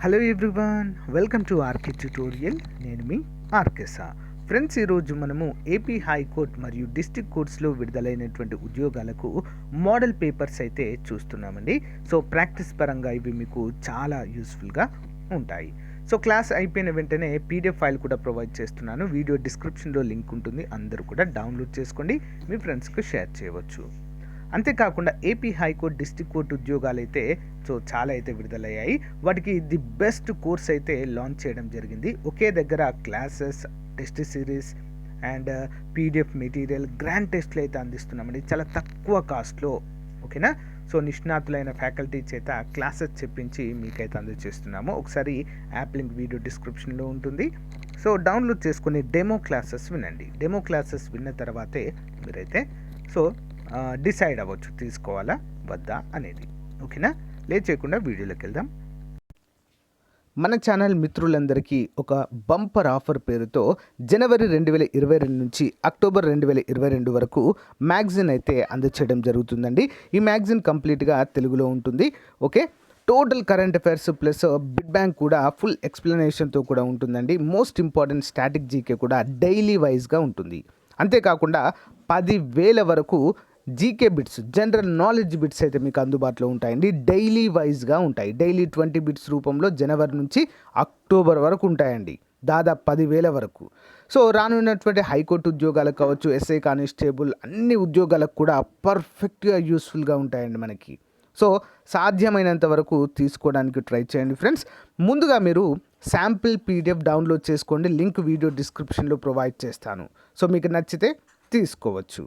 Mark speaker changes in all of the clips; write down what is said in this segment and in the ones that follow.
Speaker 1: Hello everyone, welcome to RK tutorial. నేను మీ ఆర్కేసా. ఫ్రెండ్స్, ఈరోజు మనము ఏపీ హైకోర్టు మరియు డిస్ట్రిక్ట్ కోర్ట్స్లో విడుదలైనటువంటి ఉద్యోగాలకు మోడల్ పేపర్స్ అయితే చూస్తున్నామండి. సో ప్రాక్టీస్ పరంగా ఇవి మీకు చాలా యూస్ఫుల్గా ఉంటాయి. సో క్లాస్ అయిపోయిన వెంటనే పీడిఎఫ్ ఫైల్ కూడా ప్రొవైడ్ చేస్తున్నాను. వీడియో డిస్క్రిప్షన్లో లింక్ ఉంటుంది, అందరూ కూడా డౌన్లోడ్ చేసుకోండి, మీ ఫ్రెండ్స్కి షేర్ చేయవచ్చు. అంతేకాకుండా ఏపీ హైకోర్టు డిస్ట్రిక్ట్ కోర్టు ఉద్యోగాలు అయితే చాలా అయితే విడుదలయ్యాయి. వాటికి ది బెస్ట్ కోర్స్ అయితే లాంచ్ చేయడం జరిగింది. ఒకే దగ్గర classes, test series and PDF material, grand టెస్ట్లు అయితే అందిస్తున్నామండి చాలా తక్కువ కాస్ట్లో. ఓకేనా? సో నిష్ణాతులైన ఫ్యాకల్టీ చేత క్లాసెస్ చెప్పించి మీకైతే అందజేస్తున్నాము. ఒకసారి యాప్ లింక్ వీడియో డిస్క్రిప్షన్లో ఉంటుంది. సో డౌన్లోడ్ చేసుకుని డెమో క్లాసెస్ వినండి. డెమో క్లాసెస్ విన్న తర్వాతే మీరైతే డిసైడ్ అవ్వచ్చు తీసుకోవాలా వద్దా అనేది. ఓకేనా? లేట్ చేయకుండా వీడియోలోకి వెళ్దాం. మన ఛానల్ మిత్రులందరికీ ఒక బంపర్ ఆఫర్ పేరుతో జనవరి 2022 నుంచి అక్టోబర్ 2022 వరకు మ్యాగజిన్ అయితే అందచేయడం జరుగుతుందండి. ఈ మ్యాగజిన్ కంప్లీట్గా తెలుగులో ఉంటుంది. Okay, total current affairs plus bid bank కూడా ఫుల్ ఎక్స్ప్లెనేషన్తో కూడా ఉంటుందండి. మోస్ట్ ఇంపార్టెంట్ స్టాటిక్ జీకే కూడా డైలీ వైజ్గా ఉంటుంది. అంతేకాకుండా 10,000 వరకు GK bits, general knowledge bits అయితే మీకు అందుబాటులో ఉంటాయండి. డైలీ వైజ్గా ఉంటాయి. డైలీ 20 బిట్స్ రూపంలో జనవరి నుంచి అక్టోబర్ వరకు ఉంటాయండి, దాదాపు 10,000 వరకు. సో రానున్నటువంటి హైకోర్టు ఉద్యోగాలకు కావచ్చు, ఎస్ఐ కానిస్టేబుల్ అన్ని ఉద్యోగాలకు కూడా పర్ఫెక్ట్గా యూస్ఫుల్గా ఉంటాయండి మనకి. సో సాధ్యమైనంత వరకు తీసుకోవడానికి ట్రై చేయండి ఫ్రెండ్స్. ముందుగా మీరు శాంపిల్ పీడిఎఫ్ డౌన్లోడ్ చేసుకోండి. లింక్ వీడియో డిస్క్రిప్షన్లో ప్రొవైడ్ చేస్తాను. సో మీకు నచ్చితే తీసుకోవచ్చు.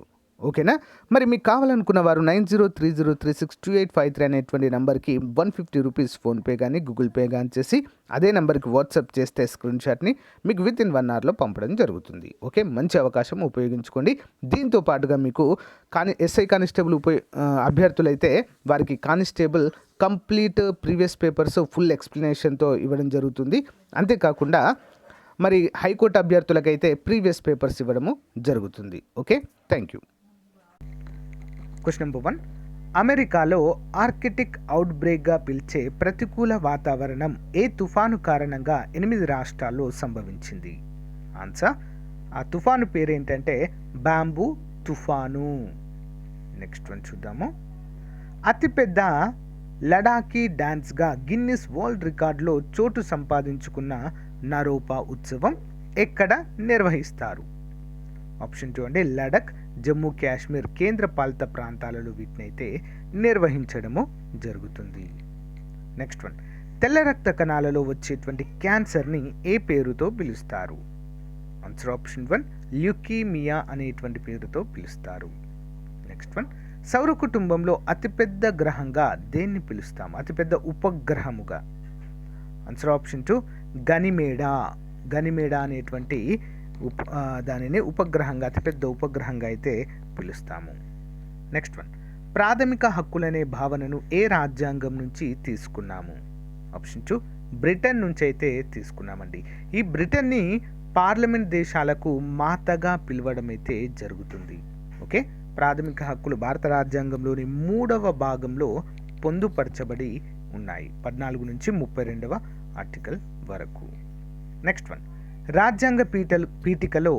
Speaker 1: ఓకేనా? మరి మీకు కావాలనుకున్న వారు 9030362853 అనేటువంటి నెంబర్కి 150 రూపీస్ ఫోన్పే కానీ గూగుల్ పే కానీ చేసి అదే నెంబర్కి వాట్సాప్ చేస్తే స్క్రీన్ షాట్ని మీకు విత్ ఇన్ 1 అవర్లో పంపడం జరుగుతుంది. ఓకే, మంచి అవకాశం, ఉపయోగించుకోండి. దీంతో పాటుగా మీకు ఎస్ఐ కానిస్టేబుల్ అభ్యర్థులైతే వారికి constable complete previous papers full ఎక్స్ప్లెనేషన్తో ఇవ్వడం జరుగుతుంది. అంతేకాకుండా మరి హైకోర్టు అభ్యర్థులకైతే ప్రీవియస్ పేపర్స్ ఇవ్వడము జరుగుతుంది. Okay, thank you. Question number 1. అమెరికాలో ఆర్కిటిక్ అవుట్బ్రేక్గా పిలిచే ప్రతికూల వాతావరణం ఏ తుఫాను కారణంగా 8 రాష్ట్రాల్లో సంభవించింది? ఆన్సర్, ఆ తుఫాను పేరేంటంటే బాంబూ తుఫాను. నెక్స్ట్ వన్ చూద్దాము. అతిపెద్ద లడాఖీ డ్యాన్స్గా గిన్నిస్ వరల్డ్ రికార్డులో చోటు సంపాదించుకున్న నరోపా ఉత్సవం ఎక్కడ నిర్వహిస్తారు? ఆప్షన్ 2 అండి లడఖ్, జమ్మూ కాశ్మీర్ కేంద్ర పాలిత ప్రాంతాలలో వీటినైతే నిర్వహించడము జరుగుతుంది. Next one. తెల్ల రక్త కణాలలో వచ్చేటువంటి క్యాన్సర్ని ఏ పేరుతో పిలుస్తారు? ఆన్సర్ ఆప్షన్ 1 ల్యూకీమియా అనేటువంటి పేరుతో పిలుస్తారు. Next one. సౌర కుటుంబంలో అతిపెద్ద గ్రహంగా దేన్ని పిలుస్తాము? అతిపెద్ద ఉపగ్రహముగా? Answer option 2 గనిమేడా. గనిమేడా అనేటువంటి దానిని ఉపగ్రహంగా, అతిపెద్ద ఉపగ్రహంగా అయితే పిలుస్తాము. Next one. ప్రాథమిక హక్కులనే భావనను ఏ రాజ్యాంగం నుంచి తీసుకున్నాము? ఆప్షన్ 2 బ్రిటన్ నుంచి అయితే తీసుకున్నామండి. ఈ బ్రిటన్ని పార్లమెంట్ దేశాలకు మాతగా పిలవడం అయితే జరుగుతుంది. ఓకే, ప్రాథమిక హక్కులు భారత రాజ్యాంగంలోని 3వ భాగంలో పొందుపరచబడి ఉన్నాయి, 14 నుంచి 32వ ఆర్టికల్ వరకు. Next one. రాజ్యాంగ పీఠికలో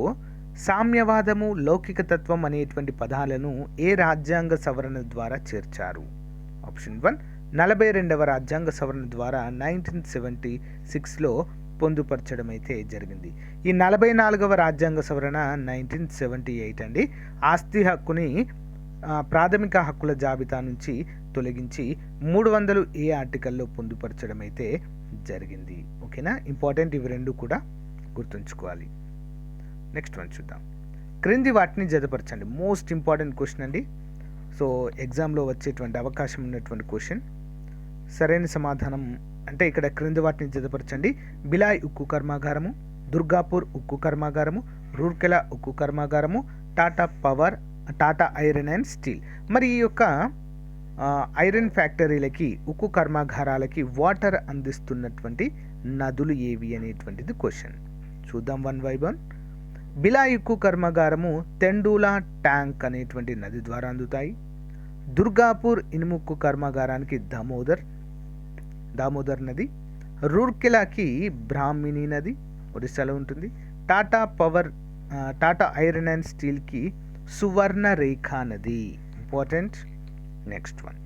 Speaker 1: సామ్యవాదము, లౌకికతత్వం అనేటువంటి పదాలను ఏ రాజ్యాంగ సవరణ ద్వారా చేర్చారు? ఆప్షన్ 1 42వ రాజ్యాంగ సవరణ ద్వారా 1976లో పొందుపరచడం అయితే జరిగింది. ఈ 44వ రాజ్యాంగ సవరణ 1978 అండి. ఆస్తి హక్కుని ప్రాథమిక హక్కుల జాబితా నుంచి తొలగించి 300A ఆర్టికల్లో పొందుపరచడం అయితే జరిగింది. ఓకేనా? ఇంపార్టెంట్, ఇవి రెండు కూడా గుర్తుంచుకోవాలి. నెక్స్ట్ వన్ చూద్దాం. క్రింది వాటిని జతపరచండి. మోస్ట్ ఇంపార్టెంట్ క్వశ్చన్ అండి. సో ఎగ్జామ్లో వచ్చేటువంటి అవకాశం ఉన్నటువంటి క్వశ్చన్. సరైన సమాధానం అంటే ఇక్కడ క్రింది వాటిని జతపరచండి. బిలాయ్ ఉక్కు కర్మాగారము, దుర్గాపూర్ ఉక్కు కర్మాగారము, రూర్కెలా ఉక్కు కర్మాగారము, టాటా ఐరన్ అండ్ స్టీల్. మరి ఈ యొక్క ఐరన్ ఫ్యాక్టరీలకి, ఉక్కు కర్మాగారాలకి వాటర్ అందిస్తున్నటువంటి నదులు ఏవి అనేటువంటిది క్వశ్చన్. చూద్దాం వన్ బై వన్. బిలాయ్ ఉక్కు కర్మాగారము తెండూలా ట్యాంక్ అనేటువంటి నది ద్వారా అందుతాయి. దుర్గాపూర్ ఇనుముక్కు కర్మాగారానికి దామోదర్ నది. రూర్కెలాకి బ్రాహ్మిణి నది ఒరిస్సాలో ఉంటుంది. టాటా ఐరన్ అండ్ స్టీల్కి సువర్ణ రేఖా నది ఇంపార్టెంట్. నెక్స్ట్ వన్,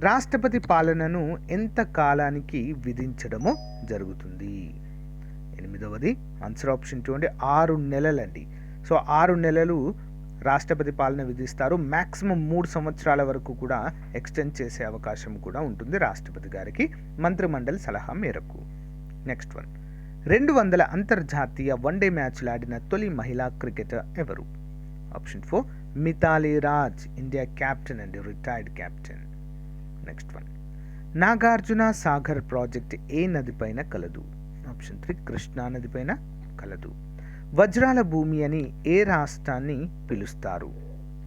Speaker 1: రాష్ట్రపతి పాలనను ఎంత కాలానికి విధించడము జరుగుతుంది? 8వది ఆన్సర్ ఆప్షన్ 2 అంటే 6 నెలలండి. సో 6 నెలలు రాష్ట్రపతి పాలన విధిస్తారు. మ్యాక్సిమం 3 సంవత్సరాల వరకు కూడా ఎక్స్టెండ్ చేసే అవకాశం కూడా ఉంటుంది రాష్ట్రపతి గారికి మంత్రిమండలి సలహా మేరకు. నెక్స్ట్ వన్, 200 అంతర్జాతీయ వన్డే మ్యాచ్లు ఆడిన తొలి మహిళా క్రికెటర్ ఎవరు? Option 4 Mithali Raj, India captain and retired captain. Next one, Nagarjuna Sagar project ఏ నది పైన కలదు? ఆప్షన్ 3 కృష్ణా నది పైన కలదు. వజ్రాల భూమి అని ఏ రాష్ట్రాన్ని పిలుస్తారు?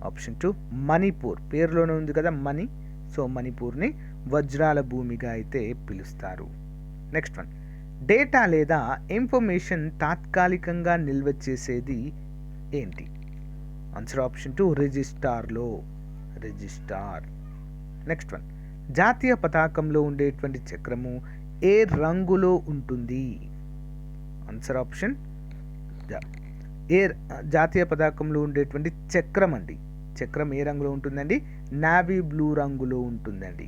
Speaker 1: ఆప్షన్ 2 మణిపూర్. పేరులోనే ఉంది కదా మణి, సో మణిపూర్ని వజ్రాల భూమిగా అయితే పిలుస్తారు. నెక్స్ట్ వన్, డేటా లేదా ఇన్ఫర్మేషన్ తాత్కాలికంగా నిల్వ చేసేది ఏంటి? Answer option 2 registrar. Next one, జాతీయ పతాకంలో ఉండేటువంటి చక్రము ఏ రంగులో ఉంటుంది? ఆన్సర్ ఆప్షన్ జాతీయ పతాకంలో ఉండేటువంటి చక్రం అండి, చక్రం ఏ రంగులో ఉంటుందండి? నావీ బ్లూ రంగులో ఉంటుందండి.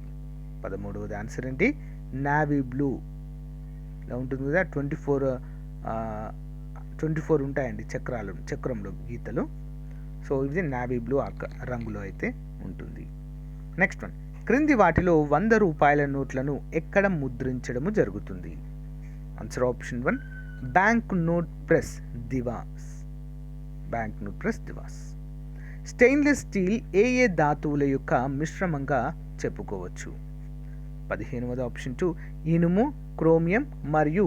Speaker 1: 13వది ఆన్సర్ ఏంటి? నావీ బ్లూ ఇలా ఉంటుంది కదా. 24 ఉంటాయండి చక్రంలో గీతలు. సో ఇది నావీ బ్లూ రంగులో అయితే ఉంటుంది. నెక్స్ట్ వన్, క్రింది వాటిలో 100 రూపాయల నోట్లను ఎక్కడ ముద్రించడము జరుగుతుంది? Answer option 1 bank note press Dewas. Stainless steel ఏ ధాతువుల యొక్క మిశ్రమంగా చెప్పుకోవచ్చు? 15వది ఆప్షన్ 2 ఇనుము, క్రోమియం మరియు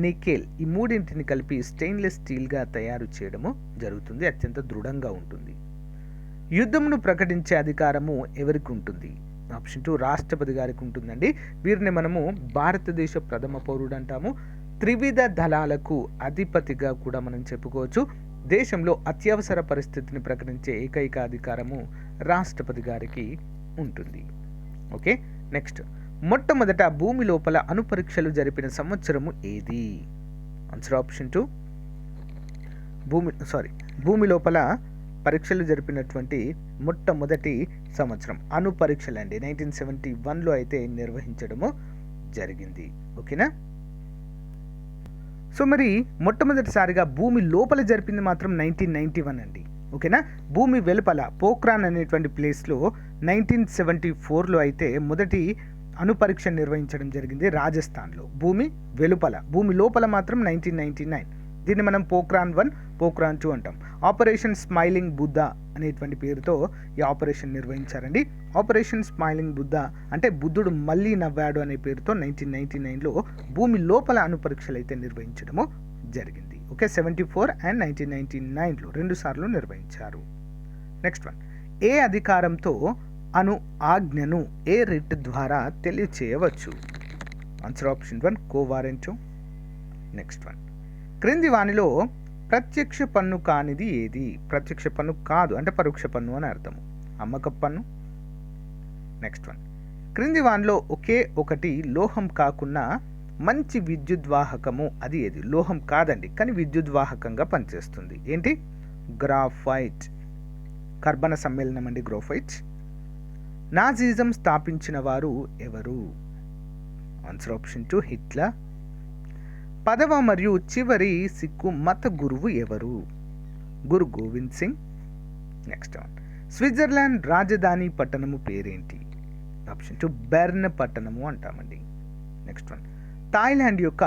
Speaker 1: నికెల్ ఈ మూడింటిని కలిపి స్టెయిన్లెస్ స్టీల్గా తయారు చేయడము జరుగుతుంది. అత్యంత దృఢంగా ఉంటుంది. యుద్ధమును ప్రకటించే అధికారము ఎవరికి ఉంటుంది? ఆప్షన్ 2 రాష్ట్రపతి గారికి ఉంటుందండి. వీరిని మనము భారతదేశ ప్రథమ పౌరుడు అంటాము. త్రివిధ దళాలకు అధిపతిగా కూడా మనం చెప్పుకోవచ్చు. దేశంలో అత్యవసర పరిస్థితిని ప్రకటించే ఏకైక అధికారము రాష్ట్రపతి గారికి ఉంటుంది. ఓకే, నెక్స్ట్, మొట్టమొదట భూమి లోపల అణుపరీక్షలు జరిపిన సంవత్సరము ఏది? ఆన్సర్ ఆప్షన్ 2 భూమి లోపల పరీక్షలు జరిపినటువంటి మొట్టమొదటి సంవత్సరం అణు పరీక్షలు అండి 1971లో అయితే నిర్వహించడము జరిగింది. ఓకేనా? సో మరి మొట్టమొదటిసారిగా భూమి లోపల జరిపింది మాత్రం 1991 అండి. ఓకేనా? భూమి వెలుపల పోఖ్రాన్ అనేటువంటి ప్లేస్లో 1974లో అయితే మొదటి అణు పరీక్ష నిర్వహించడం జరిగింది రాజస్థాన్లో. భూమి వెలుపల, భూమి లోపల మాత్రం 1999. దీన్ని మనం పోఖ్రాన్ 1, పోఖ్రాన్ 2 అంటాం. ఆపరేషన్ స్మైలింగ్ బుద్ధ అనేటువంటి పేరుతో ఈ ఆపరేషన్ నిర్వహించారండి. ఆపరేషన్ స్మైలింగ్ బుద్ధ అంటే బుద్ధుడు మళ్ళీ నవ్వాడు అనే పేరుతో 1999లో భూమి లోపల అణు పరీక్షలు అయితే నిర్వహించడము జరిగింది. ఓకే, 74 అండ్ 1999లో 2 సార్లు నిర్వహించారు. నెక్స్ట్ వన్, ఏ అధికారంతో అణు ఆజ్ఞను ఏ రిట్ ద్వారా తెలియచేయవచ్చు? Answer option 1 quo warranto. Next one, క్రింది వానిలో ప్రత్యక్ష పన్ను కానిది ఏది? ప్రత్యక్ష పన్ను కాదు అంటే పరోక్ష పన్ను అని అర్థము. అమ్మకపు పన్ను. నెక్స్ట్ వన్, క్రింది వానిలో ఒకే ఒకటి లోహం కాకుండా మంచి విద్యుద్వాహకము అది ఏది? లోహం కాదండి కానీ విద్యుద్వాహకంగా పనిచేస్తుంది. ఏంటి? గ్రాఫైట్. కర్బన సమ్మేళనం అండి గ్రాఫైట్. నాజిజం స్థాపించిన వారు ఎవరు? Answer option 2 Hitler. 10వ మరియు చివరి సిక్కు మత గురువు ఎవరు? Guru Govind Singh. Next one, Switzerland రాజధాని పట్టణము పేరేంటి? ఆప్షన్ 2 బెర్న్ పట్టణము అంటామండి. నెక్స్ట్ వన్, థాయిలాండ్ యొక్క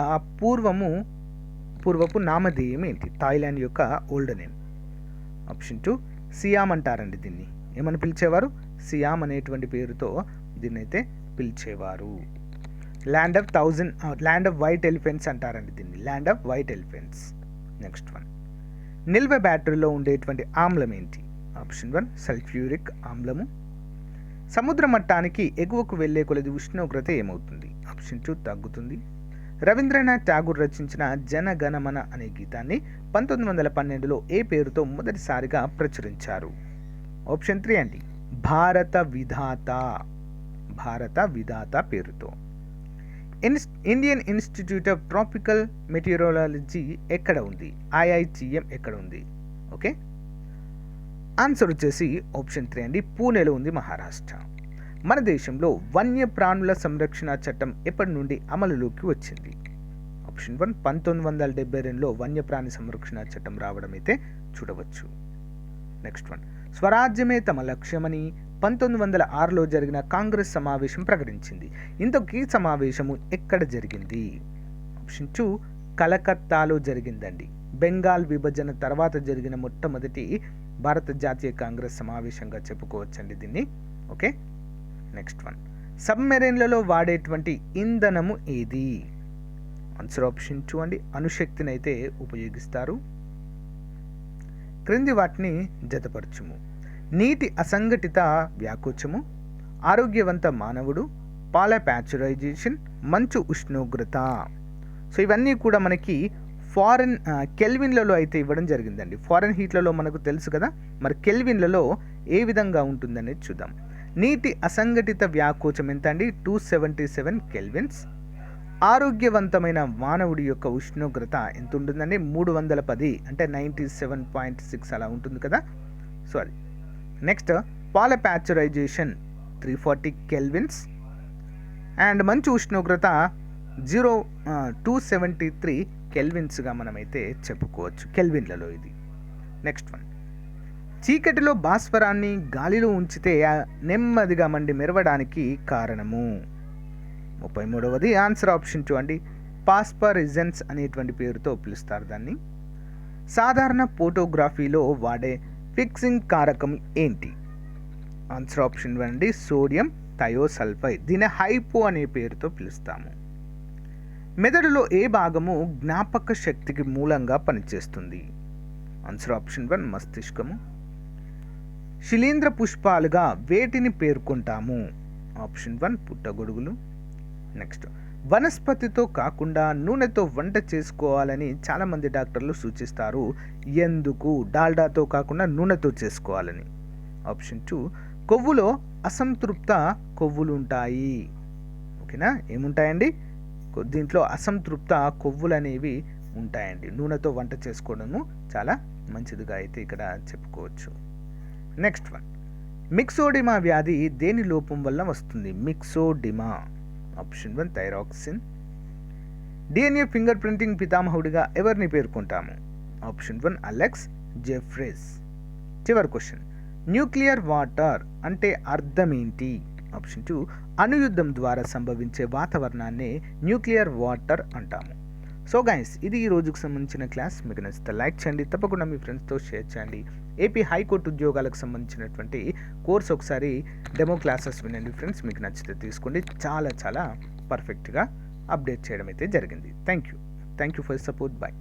Speaker 1: పూర్వపు నామధేయం ఏంటి? థాయిలాండ్ యొక్క ఓల్డ్ నేమ్. ఆప్షన్ 2 సియామ్ అంటారండి. దీన్ని ఏమని పిలిచేవారు? సియామ్ అనేటువంటి పేరుతో దీన్నైతే పిలిచేవారు. ల్యాండ్ ఆఫ్ వైట్ ఎలిఫెంట్స్ అంటారండి దీన్ని. Land of white elephants. Next one, నిల్వ బ్యాటరీలో ఉండేటువంటి ఆమ్లం ఏంటి? ఆప్షన్ 1 సల్ఫ్యూరిక్ ఆమ్లము. సముద్ర మట్టానికి ఎగువకు వెళ్లే కొలది ఉష్ణోగ్రత ఏమవుతుంది? ఆప్షన్ 2 తగ్గుతుంది. రవీంద్రనాథ్ ఠాగూర్ రచించిన జనగణమన అనే గీతాన్ని 1912లో ఏ పేరుతో మొదటిసారిగా ప్రచురించారు? ఆప్షన్ 3 అండి భారత విధాత పేరుతో. Indian institute of tropical meteorology ఎక్కడ ఉంది? IITM ఎక్కడ ఉంది? ఓకే, ఆన్సర్ వచ్చేసి ఆప్షన్ 3 అండి, పూణేలో ఉంది, మహారాష్ట్ర. మన దేశంలో వన్యప్రాణుల సంరక్షణ చట్టం ఎప్పటి నుండి అమలులోకి వచ్చింది? ఆప్షన్ 1 1972లో వన్యప్రాణి సంరక్షణ చట్టం రావడం అయితే చూడవచ్చు. నెక్స్ట్ వన్, స్వరాజ్యమే తమ లక్ష్యమని 1906లో జరిగిన కాంగ్రెస్ సమావేశం ప్రకటించింది. ఇంతకీ సమావేశము ఎక్కడ జరిగింది? ఆప్షన్ 2 కలకత్తాలో జరిగిందండి. బెంగాల్ విభజన తర్వాత జరిగిన మొట్టమొదటి భారత జాతీయ కాంగ్రెస్ సమావేశంగా చెప్పుకోవచ్చండి దీన్ని. ఓకే, నెక్స్ట్ వన్, సబ్మెరైన్లలో వాడేటువంటి ఇంధనము ఏది? ఆన్సర్ ఆప్షన్ 2 అండి, అణుశక్తిని అయితే ఉపయోగిస్తారు. క్రింది వాటిని జతపరచుము. నీటి అసంఘటిత వ్యాకోచము, ఆరోగ్యవంత మానవుడు, పాల ప్యాచురైజేషన్, మంచు ఉష్ణోగ్రత. సో ఇవన్నీ కూడా మనకి ఫారెన్ కెల్విన్లలో అయితే ఇవ్వడం జరిగిందండి. ఫారెన్ హీట్లలో మనకు తెలుసు కదా, మరి కెల్విన్లలో ఏ విధంగా ఉంటుందనేది చూద్దాం. నీటి అసంఘటిత వ్యాకోచం ఎంత అండి? 277 కెల్విన్స్. ఆరోగ్యవంతమైన మానవుడి యొక్క ఉష్ణోగ్రత ఎంత ఉంటుందండి? 310, అంటే 97.6 అలా ఉంటుంది కదా. సో అది. నెక్స్ట్, పాల ప్యాచురైజేషన్ 340 కెల్విన్స్. అండ్ మంచు ఉష్ణోగ్రత 273 కెల్విన్స్గా మనమైతే చెప్పుకోవచ్చు కెల్విన్లలో ఇది. నెక్స్ట్ వన్, చీకటిలో భాస్వరాన్ని గాలిలో ఉంచితే నెమ్మదిగా మండి మెరవడానికి కారణము? 33వది, ఆన్సర్ ఆప్షన్ 2 అండి, పాస్పరిజెన్స్ అనేటువంటి పేరుతో పిలుస్తారు దాన్ని. సాధారణ ఫోటోగ్రఫీలో వాడే ఫిక్సింగ్ కారకం ఏంటి? ఆన్సర్ ఆప్షన్ 1 అండి, సోడియం థయోసల్ఫైడ్. దీన్ని హైపో అనే పేరుతో పిలుస్తాము. మెదడులో ఏ భాగము జ్ఞాపక శక్తికి మూలంగా పనిచేస్తుంది? Answer option 1 మస్తిష్కము. శిలీంద్ర పుష్పాలుగా వేటిని పేర్కొంటాము? ఆప్షన్ 1 పుట్టగొడుగులు. నెక్స్ట్, వనస్పతితో కాకుండా నూనెతో వంట చేసుకోవాలని చాలామంది డాక్టర్లు సూచిస్తారు. ఎందుకు? డాల్డాతో కాకుండా నూనెతో చేసుకోవాలని. ఆప్షన్ 2 కొవ్వులో అసంతృప్త కొవ్వులు ఉంటాయి. ఓకేనా, ఏముంటాయండి? దీంట్లో అసంతృప్త కొవ్వులు అనేవి ఉంటాయండి. నూనెతో వంట చేసుకోవడము చాలా మంచిదిగా అయితే ఇక్కడ చెప్పుకోవచ్చు. నెక్స్ట్ వన్, మిక్సోడిమా వ్యాధి దేని లోపం వల్ల వస్తుంది? Myxoedema. Option 1 thyroxine. DNA finger printing పితామహుడిగా ఎవరిని పేర్కొంటాము? Option 1 Alec Jeffreys. చివరి క్వశ్చన్, న్యూక్లియర్ వాటర్ అంటే అర్థం ఏంటి? ఆప్షన్ 2 అణుయుద్ధం ద్వారా సంభవించే వాతావరణాన్ని న్యూక్లియర్ వాటర్ అంటాము. సో గైస్, ఇది ఈ రోజుకు సంబంధించిన క్లాస్. మీకు నచ్చితే లైక్ చేయండి, తప్పకుండా మీ ఫ్రెండ్స్తో షేర్ చేయండి. ఏపీ హైకోర్టు ఉద్యోగాలకు సంబంధించినటువంటి కోర్స్ ఒకసారి డెమో క్లాసెస్ వినండి ఫ్రెండ్స్, మీకు నచ్చితే తీసుకోండి. చాలా చాలా పర్ఫెక్ట్గా అప్డేట్ చేయడం అయితే జరిగింది. Thank you for support. Bye.